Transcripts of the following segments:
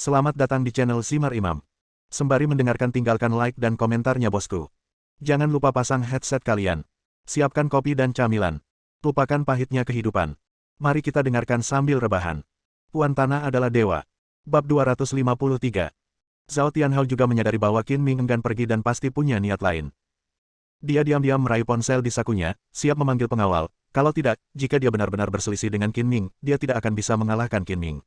Selamat datang di channel Simar Imam. Sembari mendengarkan tinggalkan like dan komentarnya bosku. Jangan lupa pasang headset kalian. Siapkan kopi dan camilan. Lupakan pahitnya kehidupan. Mari kita dengarkan sambil rebahan. Puan Tanah adalah dewa. Bab 253. Zhao Tianhao juga menyadari bahwa Qin Ming enggan pergi dan pasti punya niat lain. Dia diam-diam meraih ponsel di sakunya, siap memanggil pengawal. Kalau tidak, jika dia benar-benar berselisih dengan Qin Ming, dia tidak akan bisa mengalahkan Qin Ming.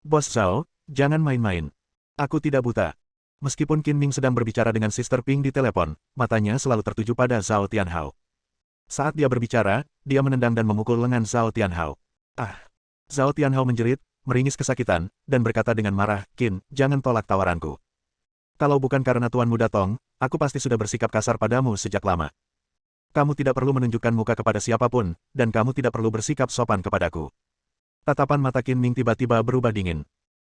Bos Zhao, jangan main-main. Aku tidak buta. Meskipun Qin Ming sedang berbicara dengan Sister Ping di telepon, matanya selalu tertuju pada Zhao Tianhao. Saat dia berbicara, dia menendang dan memukul lengan Zhao Tianhao. Ah! Zhao Tianhao menjerit, meringis kesakitan, dan berkata dengan marah, Qin, jangan tolak tawaranku. Kalau bukan karena tuanmu datang, aku pasti sudah bersikap kasar padamu sejak lama. Kamu tidak perlu menunjukkan muka kepada siapapun, dan kamu tidak perlu bersikap sopan kepadaku. Tatapan mata Qin Ming tiba-tiba berubah dingin.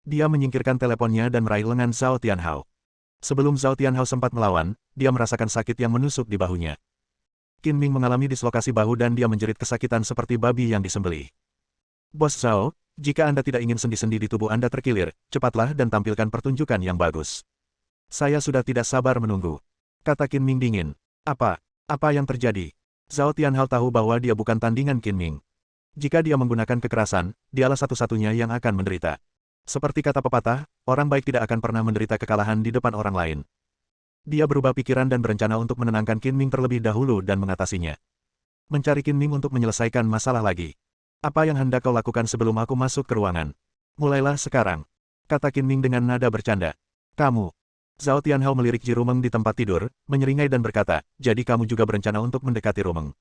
Dia menyingkirkan teleponnya dan meraih lengan Zhao Tianhao. Sebelum Zhao Tianhao sempat melawan, dia merasakan sakit yang menusuk di bahunya. Qin Ming mengalami dislokasi bahu dan dia menjerit kesakitan seperti babi yang disembelih. Bos Zhao, jika Anda tidak ingin sendi-sendi di tubuh Anda terkilir, cepatlah dan tampilkan pertunjukan yang bagus. Saya sudah tidak sabar menunggu. Kata Qin Ming dingin. Apa yang terjadi? Zhao Tianhao tahu bahwa dia bukan tandingan Qin Ming. Jika dia menggunakan kekerasan, dialah satu-satunya yang akan menderita. Seperti kata pepatah, orang baik tidak akan pernah menderita kekalahan di depan orang lain. Dia berubah pikiran dan berencana untuk menenangkan Qin Ming terlebih dahulu dan mengatasinya. Mencari Qin Ming untuk menyelesaikan masalah lagi. Apa yang hendak kau lakukan sebelum aku masuk ke ruangan? Mulailah sekarang. Kata Qin Ming dengan nada bercanda. Kamu. Zhao Tianhao melirik Ji Rumeng di tempat tidur, menyeringai dan berkata, jadi kamu juga berencana untuk mendekati Rumeng.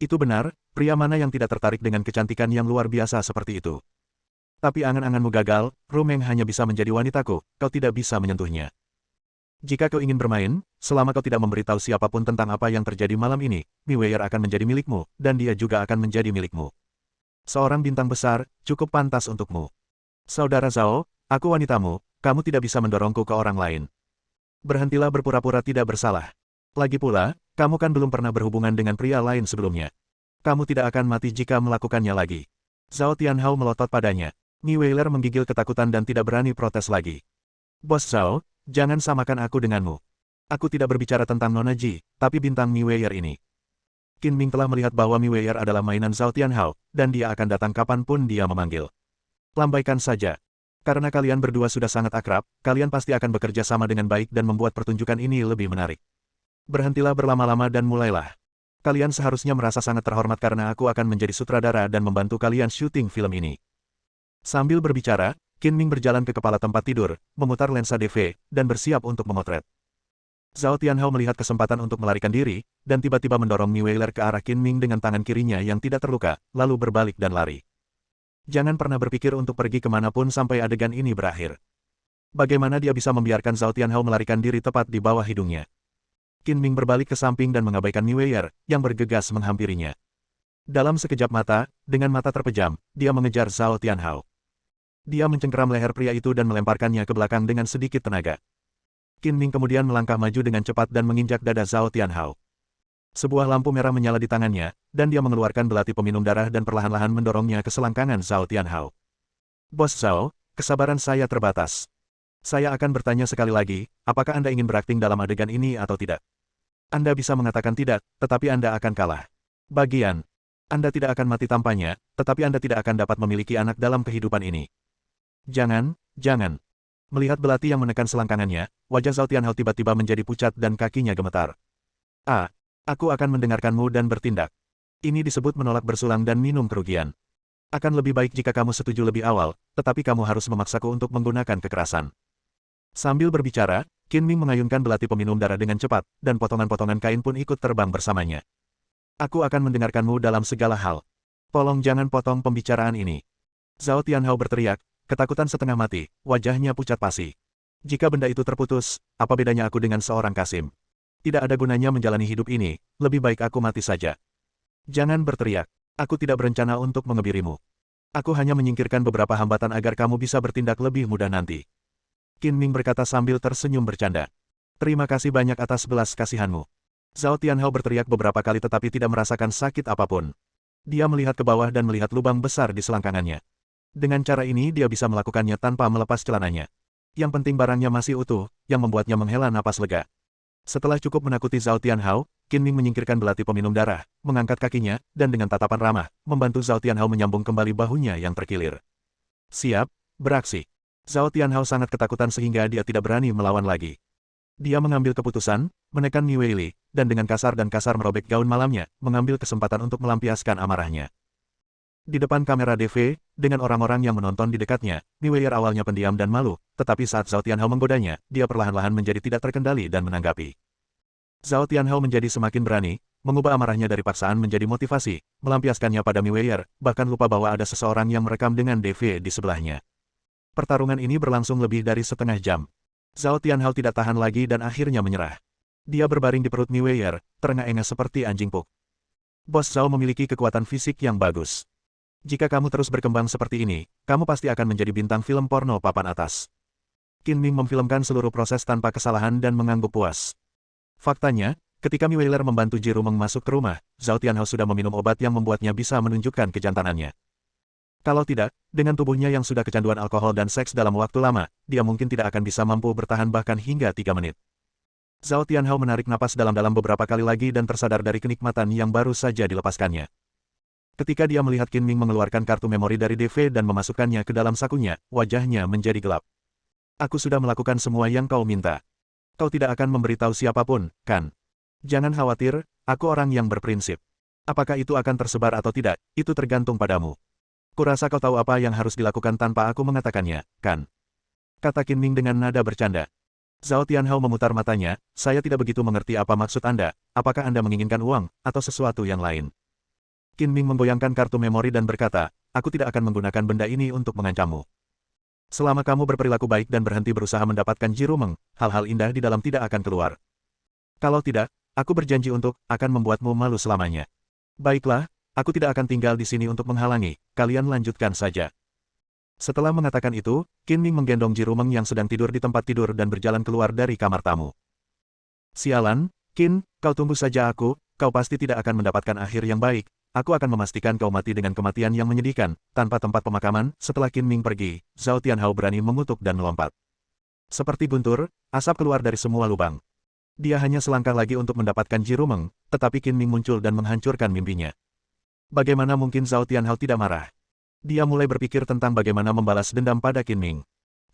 Itu benar, pria mana yang tidak tertarik dengan kecantikan yang luar biasa seperti itu. Tapi angan-anganmu gagal, Rumeng hanya bisa menjadi wanitaku, kau tidak bisa menyentuhnya. Jika kau ingin bermain, selama kau tidak memberitahu siapapun tentang apa yang terjadi malam ini, Mi Weier akan menjadi milikmu, dan dia juga akan menjadi milikmu. Seorang bintang besar, cukup pantas untukmu. Saudara Zhao, aku wanitamu, kamu tidak bisa mendorongku ke orang lain. Berhentilah berpura-pura tidak bersalah. Lagi pula, kamu kan belum pernah berhubungan dengan pria lain sebelumnya. Kamu tidak akan mati jika melakukannya lagi. Zhao Tianhao melotot padanya. Mi Weier menggigil ketakutan dan tidak berani protes lagi. Bos Zhao, jangan samakan aku denganmu. Aku tidak berbicara tentang Nona Ji, tapi bintang Mi Weier ini. Qin Ming telah melihat bahwa Mi Weier adalah mainan Zhao Tianhao, dan dia akan datang kapanpun dia memanggil. Lambaikan saja. Karena kalian berdua sudah sangat akrab, kalian pasti akan bekerja sama dengan baik dan membuat pertunjukan ini lebih menarik. Berhentilah berlama-lama dan mulailah. Kalian seharusnya merasa sangat terhormat karena aku akan menjadi sutradara dan membantu kalian syuting film ini. Sambil berbicara, Qin Ming berjalan ke kepala tempat tidur, memutar lensa DV, dan bersiap untuk memotret. Zhao Tianhao melihat kesempatan untuk melarikan diri, dan tiba-tiba mendorong Mi Weier ke arah Qin Ming dengan tangan kirinya yang tidak terluka, lalu berbalik dan lari. Jangan pernah berpikir untuk pergi kemanapun sampai adegan ini berakhir. Bagaimana dia bisa membiarkan Zhao Tianhao melarikan diri tepat di bawah hidungnya? Qin Ming berbalik ke samping dan mengabaikan Mi Weier, yang bergegas menghampirinya. Dalam sekejap mata, dengan mata terpejam, dia mengejar Zhao Tianhao. Dia mencengkeram leher pria itu dan melemparkannya ke belakang dengan sedikit tenaga. Qin Ming kemudian melangkah maju dengan cepat dan menginjak dada Zhao Tianhao. Sebuah lampu merah menyala di tangannya, dan dia mengeluarkan belati peminum darah dan perlahan-lahan mendorongnya ke selangkangan Zhao Tianhao. Bos Zhao, kesabaran saya terbatas. Saya akan bertanya sekali lagi, apakah Anda ingin berakting dalam adegan ini atau tidak? Anda bisa mengatakan tidak, tetapi Anda akan kalah. Bagian. Anda tidak akan mati tanpanya, tetapi Anda tidak akan dapat memiliki anak dalam kehidupan ini. Jangan. Melihat belati yang menekan selangkangannya, wajah Zhao Tianhao tiba-tiba menjadi pucat dan kakinya gemetar. Aku akan mendengarkanmu dan bertindak. Ini disebut menolak bersulang dan minum kerugian. Akan lebih baik jika kamu setuju lebih awal, tetapi kamu harus memaksaku untuk menggunakan kekerasan. Sambil berbicara, Qin Ming mengayunkan belati peminum darah dengan cepat, dan potongan-potongan kain pun ikut terbang bersamanya. Aku akan mendengarkanmu dalam segala hal. Tolong jangan potong pembicaraan ini. Zhao Tianhao berteriak, ketakutan setengah mati, wajahnya pucat pasi. Jika benda itu terputus, apa bedanya aku dengan seorang Kasim? Tidak ada gunanya menjalani hidup ini, lebih baik aku mati saja. Jangan berteriak, aku tidak berencana untuk mengebirimu. Aku hanya menyingkirkan beberapa hambatan agar kamu bisa bertindak lebih mudah nanti. Qin Ming berkata sambil tersenyum bercanda. Terima kasih banyak atas belas kasihanmu. Zhao Tianhao berteriak beberapa kali tetapi tidak merasakan sakit apapun. Dia melihat ke bawah dan melihat lubang besar di selangkangannya. Dengan cara ini dia bisa melakukannya tanpa melepas celananya. Yang penting barangnya masih utuh, yang membuatnya menghela napas lega. Setelah cukup menakuti Zhao Tianhao, Qin Ming menyingkirkan belati peminum darah, mengangkat kakinya, dan dengan tatapan ramah, membantu Zhao Tianhao menyambung kembali bahunya yang terkilir. Siap, beraksi. Zhao Tianhao sangat ketakutan sehingga dia tidak berani melawan lagi. Dia mengambil keputusan, menekan Mi Weili, dan dengan kasar merobek gaun malamnya, mengambil kesempatan untuk melampiaskan amarahnya. Di depan kamera DV, dengan orang-orang yang menonton di dekatnya, Mi Weili awalnya pendiam dan malu, tetapi saat Zhao Tianhao menggodanya, dia perlahan-lahan menjadi tidak terkendali dan menanggapi. Zhao Tianhao menjadi semakin berani, mengubah amarahnya dari paksaan menjadi motivasi, melampiaskannya pada Mi Weili, bahkan lupa bahwa ada seseorang yang merekam dengan DV di sebelahnya. Pertarungan ini berlangsung lebih dari setengah jam. Zhao Tianhao tidak tahan lagi dan akhirnya menyerah. Dia berbaring di perut Mi Weili, terengah-engah seperti anjing puk. Bos Zhao memiliki kekuatan fisik yang bagus. Jika kamu terus berkembang seperti ini, kamu pasti akan menjadi bintang film porno papan atas. Qin Ming memfilmkan seluruh proses tanpa kesalahan dan mengangguk puas. Faktanya, ketika Mi Weili membantu Ji Rumeng masuk ke rumah, Zhao Tianhao sudah meminum obat yang membuatnya bisa menunjukkan kejantanannya. Kalau tidak, dengan tubuhnya yang sudah kecanduan alkohol dan seks dalam waktu lama, dia mungkin tidak akan bisa mampu bertahan bahkan hingga 3 menit. Zhao Tianhao menarik napas dalam-dalam beberapa kali lagi dan tersadar dari kenikmatan yang baru saja dilepaskannya. Ketika dia melihat Qin Ming mengeluarkan kartu memori dari DV dan memasukkannya ke dalam sakunya, wajahnya menjadi gelap. Aku sudah melakukan semua yang kau minta. Kau tidak akan memberitahu siapapun, kan? Jangan khawatir, aku orang yang berprinsip. Apakah itu akan tersebar atau tidak, itu tergantung padamu. Kurasa kau tahu apa yang harus dilakukan tanpa aku mengatakannya, kan? Kata Qin Ming dengan nada bercanda. Zhao Tianhao memutar matanya, saya tidak begitu mengerti apa maksud Anda, apakah Anda menginginkan uang, atau sesuatu yang lain? Qin Ming memgoyangkan kartu memori dan berkata, aku tidak akan menggunakan benda ini untuk mengancammu. Selama kamu berperilaku baik dan berhenti berusaha mendapatkan Ji Rumeng, hal-hal indah di dalam tidak akan keluar. Kalau tidak, aku berjanji untuk akan membuatmu malu selamanya. Baiklah, aku tidak akan tinggal di sini untuk menghalangi, kalian lanjutkan saja. Setelah mengatakan itu, Qin Ming menggendong Ji Rumeng yang sedang tidur di tempat tidur dan berjalan keluar dari kamar tamu. Sialan, Qin, kau tunggu saja aku, kau pasti tidak akan mendapatkan akhir yang baik. Aku akan memastikan kau mati dengan kematian yang menyedihkan, tanpa tempat pemakaman. Setelah Qin Ming pergi, Zhao Tianhao berani mengutuk dan melompat. Seperti guntur, asap keluar dari semua lubang. Dia hanya selangkah lagi untuk mendapatkan Ji Rumeng, tetapi Qin Ming muncul dan menghancurkan mimpinya. Bagaimana mungkin Zhao Tianhao tidak marah? Dia mulai berpikir tentang bagaimana membalas dendam pada Qin Ming.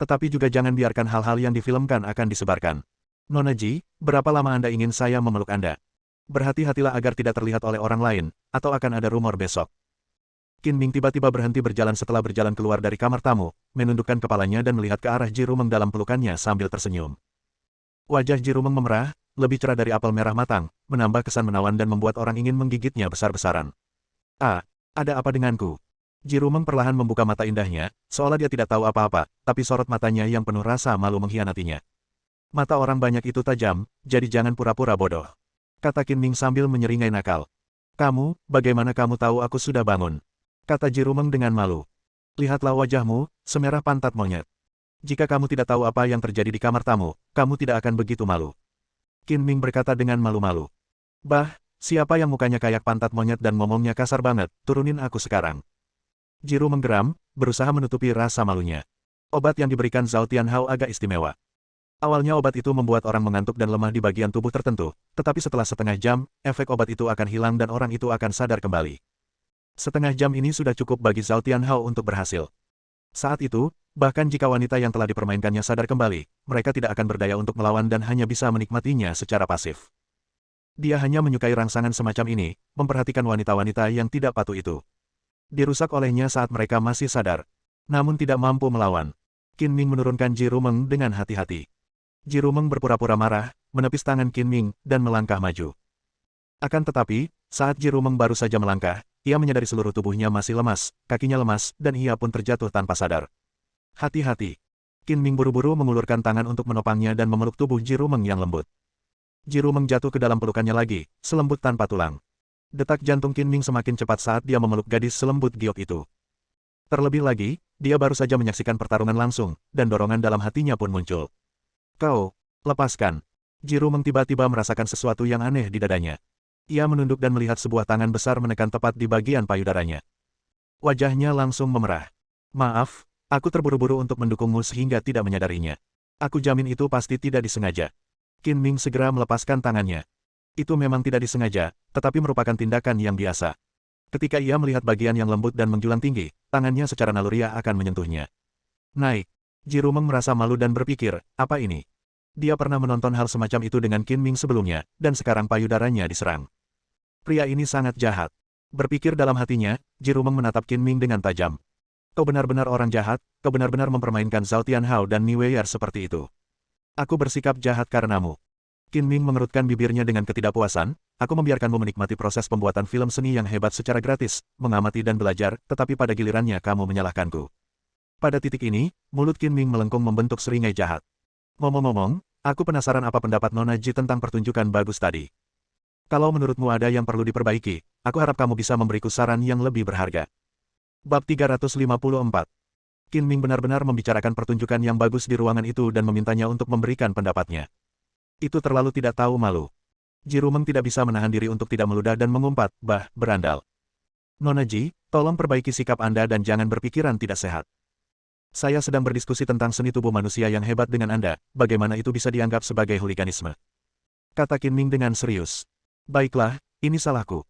Tetapi juga jangan biarkan hal-hal yang difilmkan akan disebarkan. Nona Ji, berapa lama Anda ingin saya memeluk Anda? Berhati-hatilah agar tidak terlihat oleh orang lain, atau akan ada rumor besok. Qin Ming tiba-tiba berhenti berjalan setelah berjalan keluar dari kamar tamu, menundukkan kepalanya dan melihat ke arah Ji Rumeng dalam pelukannya sambil tersenyum. Wajah Ji Rumeng memerah, lebih cerah dari apel merah matang, menambah kesan menawan dan membuat orang ingin menggigitnya besar-besaran. Ah, ada apa denganku? Ji Rumeng perlahan membuka mata indahnya, seolah dia tidak tahu apa-apa, tapi sorot matanya yang penuh rasa malu mengkhianatinya. Mata orang banyak itu tajam, jadi jangan pura-pura bodoh. Kata Qin Ming sambil menyeringai nakal. Kamu, bagaimana kamu tahu aku sudah bangun? Kata Ji Rumeng dengan malu. Lihatlah wajahmu, semerah pantat monyet. Jika kamu tidak tahu apa yang terjadi di kamar tamu, kamu tidak akan begitu malu. Qin Ming berkata dengan malu-malu. Bah, siapa yang mukanya kayak pantat monyet dan ngomongnya kasar banget, turunin aku sekarang. Ji Rumeng geram, berusaha menutupi rasa malunya. Obat yang diberikan Zhao Tianhao agak istimewa. Awalnya obat itu membuat orang mengantuk dan lemah di bagian tubuh tertentu, tetapi setelah setengah jam, efek obat itu akan hilang dan orang itu akan sadar kembali. Setengah jam ini sudah cukup bagi Zhao Tianhao untuk berhasil. Saat itu, bahkan jika wanita yang telah dipermainkannya sadar kembali, mereka tidak akan berdaya untuk melawan dan hanya bisa menikmatinya secara pasif. Dia hanya menyukai rangsangan semacam ini, memperhatikan wanita-wanita yang tidak patuh itu. Dirusak olehnya saat mereka masih sadar, namun tidak mampu melawan. Qin Ming menurunkan Ji Rumeng dengan hati-hati. Ji Rumeng berpura-pura marah, menepis tangan Qin Ming, dan melangkah maju. Akan tetapi, saat Ji Rumeng baru saja melangkah, ia menyadari seluruh tubuhnya masih lemas, kakinya lemas, dan ia pun terjatuh tanpa sadar. Hati-hati. Qin Ming buru-buru mengulurkan tangan untuk menopangnya dan memeluk tubuh Ji Rumeng yang lembut. Ji Rumeng jatuh ke dalam pelukannya lagi, selembut tanpa tulang. Detak jantung Qin Ming semakin cepat saat dia memeluk gadis selembut giok itu. Terlebih lagi, dia baru saja menyaksikan pertarungan langsung, dan dorongan dalam hatinya pun muncul. Kau, lepaskan. Ji Rumeng tiba-tiba merasakan sesuatu yang aneh di dadanya. Ia menunduk dan melihat sebuah tangan besar menekan tepat di bagian payudaranya. Wajahnya langsung memerah. Maaf, aku terburu-buru untuk mendukungmu sehingga tidak menyadarinya. Aku jamin itu pasti tidak disengaja. Qin Ming segera melepaskan tangannya. Itu memang tidak disengaja, tetapi merupakan tindakan yang biasa. Ketika ia melihat bagian yang lembut dan menjulang tinggi, tangannya secara naluriah akan menyentuhnya. Naik. Ji Rumeng merasa malu dan berpikir, apa ini? Dia pernah menonton hal semacam itu dengan Qin Ming sebelumnya, dan sekarang payudaranya diserang. Pria ini sangat jahat. Berpikir dalam hatinya, Ji Rumeng menatap Qin Ming dengan tajam. Kau benar-benar orang jahat, kau benar-benar mempermainkan Zhao Tianhao dan Mi Weier seperti itu. Aku bersikap jahat karenamu. Qin Ming mengerutkan bibirnya dengan ketidakpuasan, aku membiarkanmu menikmati proses pembuatan film seni yang hebat secara gratis, mengamati dan belajar, tetapi pada gilirannya kamu menyalahkanku. Pada titik ini, mulut Qin Ming melengkung membentuk seringai jahat. Ngomong-ngomong, aku penasaran apa pendapat Nona Ji tentang pertunjukan bagus tadi. Kalau menurutmu ada yang perlu diperbaiki, aku harap kamu bisa memberiku saran yang lebih berharga. Bab 354. Qin Ming benar-benar membicarakan pertunjukan yang bagus di ruangan itu dan memintanya untuk memberikan pendapatnya. Itu terlalu tidak tahu malu. Ji Rumeng tidak bisa menahan diri untuk tidak meludah dan mengumpat, berandal. Nona Ji, tolong perbaiki sikap Anda dan jangan berpikiran tidak sehat. Saya sedang berdiskusi tentang seni tubuh manusia yang hebat dengan Anda, bagaimana itu bisa dianggap sebagai huliganisme. Kata Qin Ming dengan serius. Baiklah, ini salahku.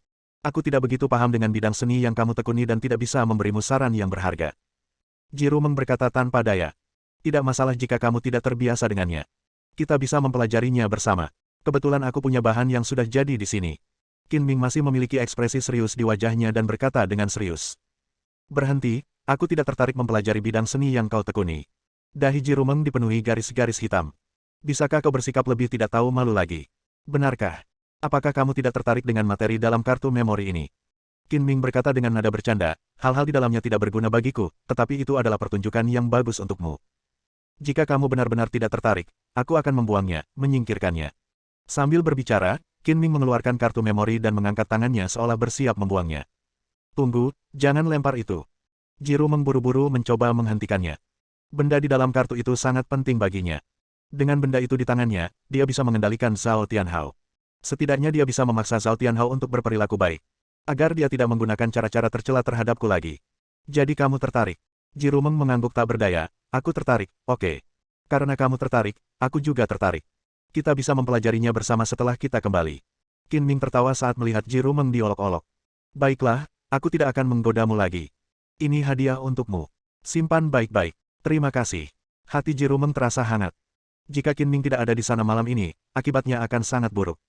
Aku tidak begitu paham dengan bidang seni yang kamu tekuni dan tidak bisa memberimu saran yang berharga. Ji Rumeng berkata tanpa daya. Tidak masalah jika kamu tidak terbiasa dengannya. Kita bisa mempelajarinya bersama. Kebetulan aku punya bahan yang sudah jadi di sini. Qin Ming masih memiliki ekspresi serius di wajahnya dan berkata dengan serius. Berhenti, aku tidak tertarik mempelajari bidang seni yang kau tekuni. Dahi Ji Rumeng dipenuhi garis-garis hitam. Bisakah kau bersikap lebih tidak tahu malu lagi? Benarkah? Apakah kamu tidak tertarik dengan materi dalam kartu memori ini? Qin Ming berkata dengan nada bercanda, hal-hal di dalamnya tidak berguna bagiku, tetapi itu adalah pertunjukan yang bagus untukmu. Jika kamu benar-benar tidak tertarik, aku akan membuangnya, menyingkirkannya. Sambil berbicara, Qin Ming mengeluarkan kartu memori dan mengangkat tangannya seolah bersiap membuangnya. Tunggu, jangan lempar itu. Ji Rumeng buru-buru mencoba menghentikannya. Benda di dalam kartu itu sangat penting baginya. Dengan benda itu di tangannya, dia bisa mengendalikan Zhao Tianhao. Setidaknya dia bisa memaksa Zhao Tianhao untuk berperilaku baik. Agar dia tidak menggunakan cara-cara tercela terhadapku lagi. Jadi kamu tertarik? Ji Rumeng mengangguk tak berdaya. Aku tertarik, oke. Karena kamu tertarik, aku juga tertarik. Kita bisa mempelajarinya bersama setelah kita kembali. Qin Ming tertawa saat melihat Ji Rumeng diolok-olok. Baiklah, aku tidak akan menggodamu lagi. Ini hadiah untukmu. Simpan baik-baik. Terima kasih. Hati Ji Rumeng terasa hangat. Jika Qin Ming tidak ada di sana malam ini, akibatnya akan sangat buruk.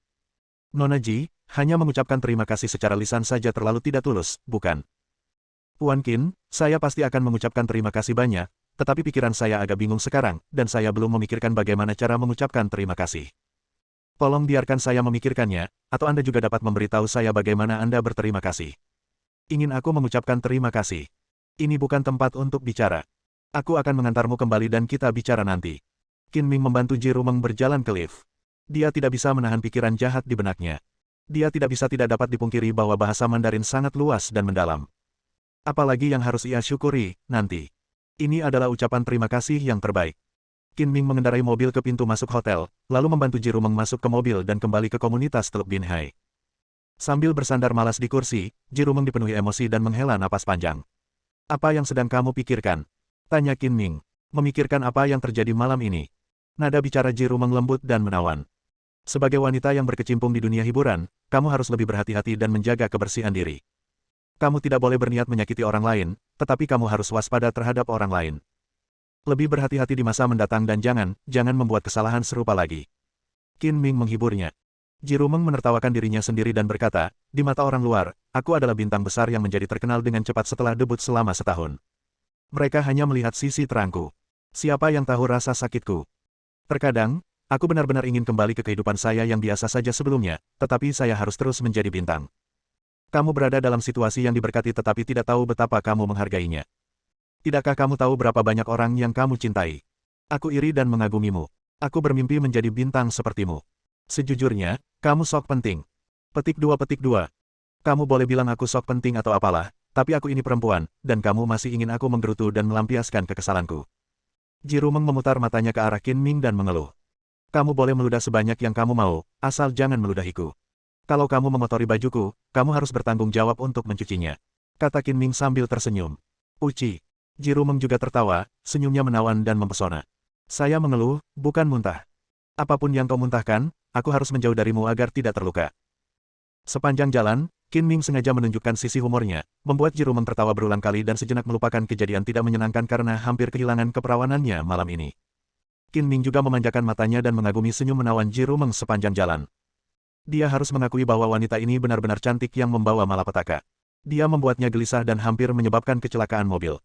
Nona Ji, hanya mengucapkan terima kasih secara lisan saja terlalu tidak tulus, bukan? Puan Qin, saya pasti akan mengucapkan terima kasih banyak, tetapi pikiran saya agak bingung sekarang, dan saya belum memikirkan bagaimana cara mengucapkan terima kasih. Tolong biarkan saya memikirkannya, atau Anda juga dapat memberitahu saya bagaimana Anda berterima kasih. Ingin aku mengucapkan terima kasih. Ini bukan tempat untuk bicara. Aku akan mengantarmu kembali dan kita bicara nanti. Qin Ming membantu Ji Rumeng berjalan ke lift. Dia tidak bisa menahan pikiran jahat di benaknya. Dia tidak dapat dipungkiri bahwa bahasa Mandarin sangat luas dan mendalam. Apalagi yang harus ia syukuri, nanti. Ini adalah ucapan terima kasih yang terbaik. Qin Ming mengendarai mobil ke pintu masuk hotel, lalu membantu Ji Rumeng masuk ke mobil dan kembali ke komunitas Teluk Binhai. Sambil bersandar malas di kursi, Ji Rumeng dipenuhi emosi dan menghela napas panjang. Apa yang sedang kamu pikirkan? Tanya Qin Ming. Memikirkan apa yang terjadi malam ini? Nada bicara Ji Rumeng lembut dan menawan. Sebagai wanita yang berkecimpung di dunia hiburan, kamu harus lebih berhati-hati dan menjaga kebersihan diri. Kamu tidak boleh berniat menyakiti orang lain, tetapi kamu harus waspada terhadap orang lain. Lebih berhati-hati di masa mendatang dan jangan membuat kesalahan serupa lagi. Qin Ming menghiburnya. Ji Rumeng menertawakan dirinya sendiri dan berkata, di mata orang luar, aku adalah bintang besar yang menjadi terkenal dengan cepat setelah debut selama setahun. Mereka hanya melihat sisi terangku. Siapa yang tahu rasa sakitku? Terkadang, aku benar-benar ingin kembali ke kehidupan saya yang biasa saja sebelumnya, tetapi saya harus terus menjadi bintang. Kamu berada dalam situasi yang diberkati tetapi tidak tahu betapa kamu menghargainya. Tidakkah kamu tahu berapa banyak orang yang kamu cintai? Aku iri dan mengagumimu. Aku bermimpi menjadi bintang sepertimu. Sejujurnya, kamu sok penting. Petik 2. Kamu boleh bilang aku sok penting atau apalah, tapi aku ini perempuan, dan kamu masih ingin aku menggerutu dan melampiaskan kekesalanku. Ji Rumeng memutar matanya ke arah Qin Ming dan mengeluh. Kamu boleh meludah sebanyak yang kamu mau, asal jangan meludahiku. Kalau kamu mengotori bajuku, kamu harus bertanggung jawab untuk mencucinya. Kata Qin Ming sambil tersenyum. Uci. Ji Rumeng juga tertawa, senyumnya menawan dan mempesona. Saya mengeluh, bukan muntah. Apapun yang kau muntahkan, aku harus menjauh darimu agar tidak terluka. Sepanjang jalan, Qin Ming sengaja menunjukkan sisi humornya, membuat Ji Rumeng tertawa berulang kali dan sejenak melupakan kejadian tidak menyenangkan karena hampir kehilangan keperawanannya malam ini. Qin Ming juga memanjakan matanya dan mengagumi senyum menawan Ji Rumeng sepanjang jalan. Dia harus mengakui bahwa wanita ini benar-benar cantik yang membawa malapetaka. Dia membuatnya gelisah dan hampir menyebabkan kecelakaan mobil.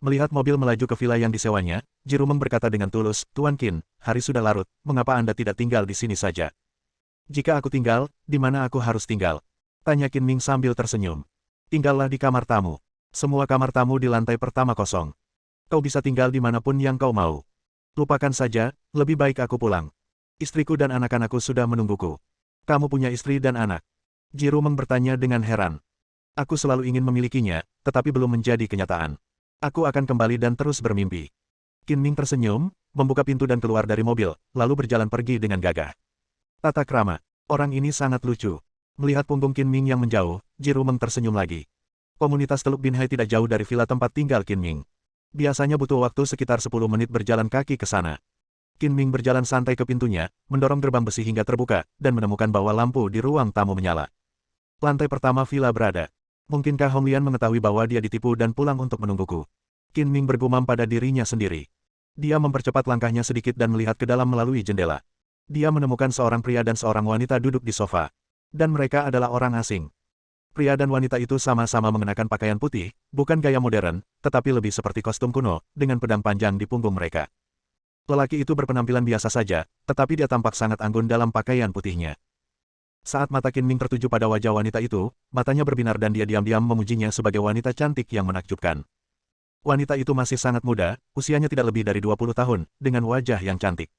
Melihat mobil melaju ke villa yang disewanya, Ji Rumeng berkata dengan tulus, "Tuan Qin, hari sudah larut, mengapa Anda tidak tinggal di sini saja?" "Jika aku tinggal, di mana aku harus tinggal?" tanya Qin Ming sambil tersenyum. "Tinggallah di kamar tamu. Semua kamar tamu di lantai pertama kosong. Kau bisa tinggal di manapun yang kau mau. Lupakan saja, lebih baik aku pulang. Istriku dan anak-anakku sudah menungguku." "Kamu punya istri dan anak?" Ji Rumeng bertanya dengan heran. "Aku selalu ingin memilikinya, tetapi belum menjadi kenyataan. Aku akan kembali dan terus bermimpi." Qin Ming tersenyum, membuka pintu dan keluar dari mobil, lalu berjalan pergi dengan gagah. Tata krama. Orang ini sangat lucu. Melihat punggung Qin Ming yang menjauh, Ji Rumeng tersenyum lagi. Komunitas Teluk Binhai tidak jauh dari villa tempat tinggal Qin Ming. Biasanya butuh waktu sekitar 10 menit berjalan kaki ke sana. Qin Ming berjalan santai ke pintunya, mendorong gerbang besi hingga terbuka, dan menemukan bahwa lampu di ruang tamu menyala. Lantai pertama villa berada. "Mungkinkah Hong Lian mengetahui bahwa dia ditipu dan pulang untuk menungguku?" Qin Ming bergumam pada dirinya sendiri. Dia mempercepat langkahnya sedikit dan melihat ke dalam melalui jendela. Dia menemukan seorang pria dan seorang wanita duduk di sofa. Dan mereka adalah orang asing. Pria dan wanita itu sama-sama mengenakan pakaian putih, bukan gaya modern, tetapi lebih seperti kostum kuno, dengan pedang panjang di punggung mereka. Lelaki itu berpenampilan biasa saja, tetapi dia tampak sangat anggun dalam pakaian putihnya. Saat mata Qin Ming tertuju pada wajah wanita itu, matanya berbinar dan dia diam-diam memujinya sebagai wanita cantik yang menakjubkan. Wanita itu masih sangat muda, usianya tidak lebih dari 20 tahun, dengan wajah yang cantik.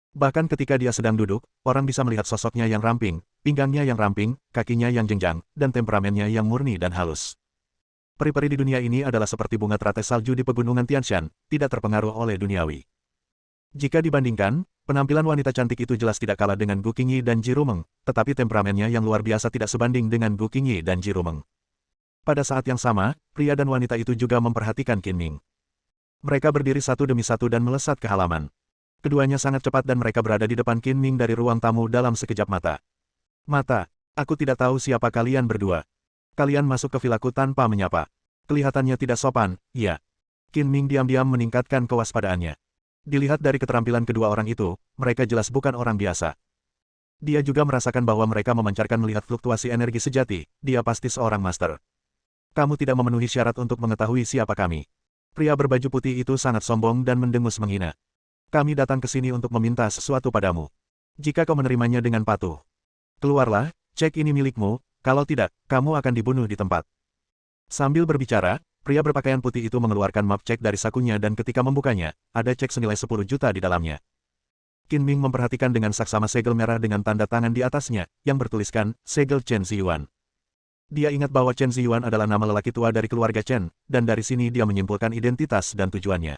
Bahkan ketika dia sedang duduk, orang bisa melihat sosoknya yang ramping, pinggangnya yang ramping, kakinya yang jenjang, dan temperamennya yang murni dan halus. Peri-peri di dunia ini adalah seperti bunga teratai salju di pegunungan Tianshan, tidak terpengaruh oleh duniawi. Jika dibandingkan, penampilan wanita cantik itu jelas tidak kalah dengan Gu Qingyi dan Ji Rumeng, tetapi temperamennya yang luar biasa tidak sebanding dengan Gu Qingyi dan Ji Rumeng. Pada saat yang sama, pria dan wanita itu juga memperhatikan Qin Ming. Mereka berdiri satu demi satu dan melesat ke halaman. Keduanya sangat cepat dan mereka berada di depan Qin Ming dari ruang tamu dalam sekejap mata. "Mata, aku tidak tahu siapa kalian berdua. Kalian masuk ke vilaku tanpa menyapa. Kelihatannya tidak sopan, iya." Qin Ming diam-diam meningkatkan kewaspadaannya. Dilihat dari keterampilan kedua orang itu, mereka jelas bukan orang biasa. Dia juga merasakan bahwa mereka memancarkan melihat fluktuasi energi sejati, dia pasti seorang master. "Kamu tidak memenuhi syarat untuk mengetahui siapa kami." Pria berbaju putih itu sangat sombong dan mendengus menghina. "Kami datang ke sini untuk meminta sesuatu padamu. Jika kau menerimanya dengan patuh, keluarlah, cek ini milikmu, kalau tidak, kamu akan dibunuh di tempat." Sambil berbicara, pria berpakaian putih itu mengeluarkan map cek dari sakunya dan ketika membukanya, ada cek senilai 10 juta di dalamnya. Qin Ming memperhatikan dengan saksama segel merah dengan tanda tangan di atasnya, yang bertuliskan, segel Chen Ziyuan. Dia ingat bahwa Chen Ziyuan adalah nama lelaki tua dari keluarga Chen, dan dari sini dia menyimpulkan identitas dan tujuannya.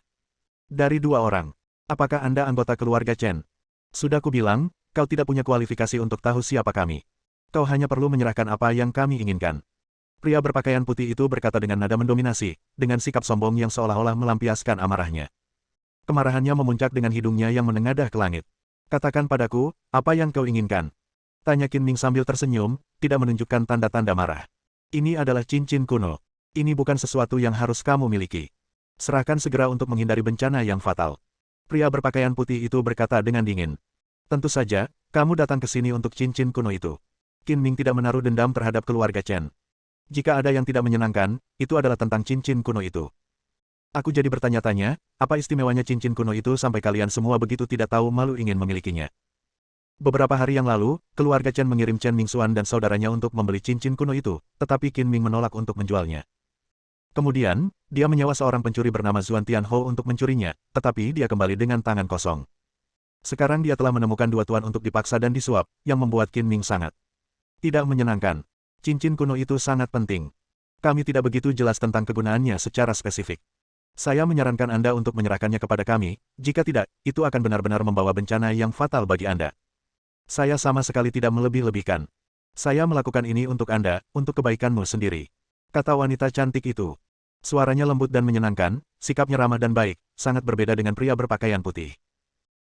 "Dari dua orang. Apakah Anda anggota keluarga Chen?" "Sudah kubilang, kau tidak punya kualifikasi untuk tahu siapa kami. Kau hanya perlu menyerahkan apa yang kami inginkan." Pria berpakaian putih itu berkata dengan nada mendominasi, dengan sikap sombong yang seolah-olah melampiaskan amarahnya. Kemarahannya memuncak dengan hidungnya yang menengadah ke langit. "Katakan padaku, apa yang kau inginkan?" tanya Qin Ming sambil tersenyum, tidak menunjukkan tanda-tanda marah. "Ini adalah cincin kuno. Ini bukan sesuatu yang harus kamu miliki. Serahkan segera untuk menghindari bencana yang fatal." Pria berpakaian putih itu berkata dengan dingin. "Tentu saja, kamu datang ke sini untuk cincin kuno itu." Qin Ming tidak menaruh dendam terhadap keluarga Chen. Jika ada yang tidak menyenangkan, itu adalah tentang cincin kuno itu. "Aku jadi bertanya-tanya, apa istimewanya cincin kuno itu sampai kalian semua begitu tidak tahu malu ingin memilikinya?" Beberapa hari yang lalu, keluarga Chen mengirim Chen Mingxuan dan saudaranya untuk membeli cincin kuno itu, tetapi Qin Ming menolak untuk menjualnya. Kemudian, dia menyewa seorang pencuri bernama Zuan Tianho untuk mencurinya, tetapi dia kembali dengan tangan kosong. Sekarang dia telah menemukan dua tuan untuk dipaksa dan disuap, yang membuat Qin Ming sangat tidak menyenangkan. Cincin kuno itu sangat penting. Kami tidak begitu jelas tentang kegunaannya secara spesifik. Saya menyarankan Anda untuk menyerahkannya kepada kami, jika tidak, itu akan benar-benar membawa bencana yang fatal bagi Anda. Saya sama sekali tidak melebih-lebihkan. Saya melakukan ini untuk Anda, untuk kebaikanmu sendiri," kata wanita cantik itu. Suaranya lembut dan menyenangkan, sikapnya ramah dan baik, sangat berbeda dengan pria berpakaian putih.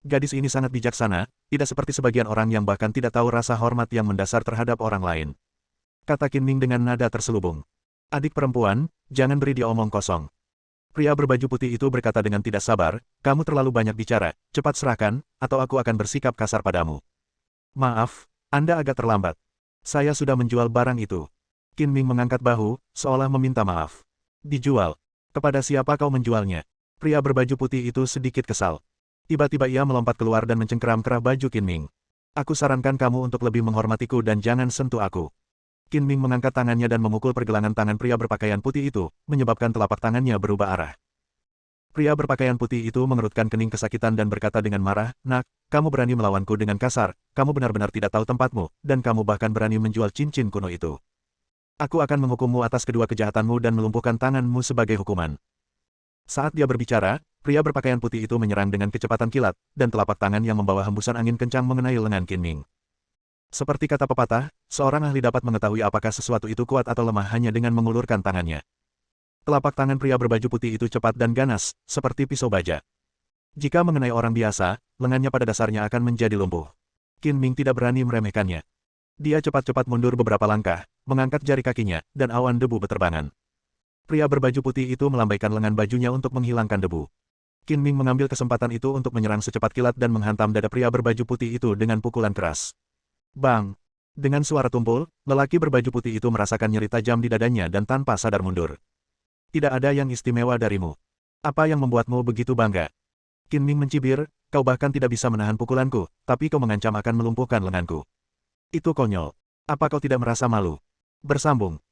Gadis ini sangat bijaksana, tidak seperti sebagian orang yang bahkan tidak tahu rasa hormat yang mendasar terhadap orang lain. Kata Qin Ming dengan nada terselubung. Adik perempuan, jangan beri dia omong kosong. Pria berbaju putih itu berkata dengan tidak sabar, kamu terlalu banyak bicara, cepat serahkan, atau aku akan bersikap kasar padamu. Maaf, Anda agak terlambat. Saya sudah menjual barang itu. Qin Ming mengangkat bahu, seolah meminta maaf. Dijual. Kepada siapa kau menjualnya? Pria berbaju putih itu sedikit kesal. Tiba-tiba ia melompat keluar dan mencengkeram kerah baju Qin Ming. Aku sarankan kamu untuk lebih menghormatiku dan jangan sentuh aku. Qin Ming mengangkat tangannya dan memukul pergelangan tangan pria berpakaian putih itu, menyebabkan telapak tangannya berubah arah. Pria berpakaian putih itu mengerutkan kening kesakitan dan berkata dengan marah, "Nak, kamu berani melawanku dengan kasar, kamu benar-benar tidak tahu tempatmu, dan kamu bahkan berani menjual cincin kuno itu. Aku akan menghukummu atas kedua kejahatanmu dan melumpuhkan tanganmu sebagai hukuman." Saat dia berbicara, pria berpakaian putih itu menyerang dengan kecepatan kilat, dan telapak tangan yang membawa hembusan angin kencang mengenai lengan Qin Ming. Seperti kata pepatah, seorang ahli dapat mengetahui apakah sesuatu itu kuat atau lemah hanya dengan mengulurkan tangannya. Telapak tangan pria berbaju putih itu cepat dan ganas, seperti pisau baja. Jika mengenai orang biasa, lengannya pada dasarnya akan menjadi lumpuh. Qin Ming tidak berani meremehkannya. Dia cepat-cepat mundur beberapa langkah, mengangkat jari kakinya, dan awan debu beterbangan. Pria berbaju putih itu melambaikan lengan bajunya untuk menghilangkan debu. Qin Ming mengambil kesempatan itu untuk menyerang secepat kilat dan menghantam dada pria berbaju putih itu dengan pukulan keras. Bang! Dengan suara tumpul, lelaki berbaju putih itu merasakan nyeri tajam di dadanya dan tanpa sadar mundur. Tidak ada yang istimewa darimu. Apa yang membuatmu begitu bangga? Qin Ming mencibir, kau bahkan tidak bisa menahan pukulanku, tapi kau mengancam akan melumpuhkan lenganku. Itu konyol. Apa kau tidak merasa malu? Bersambung.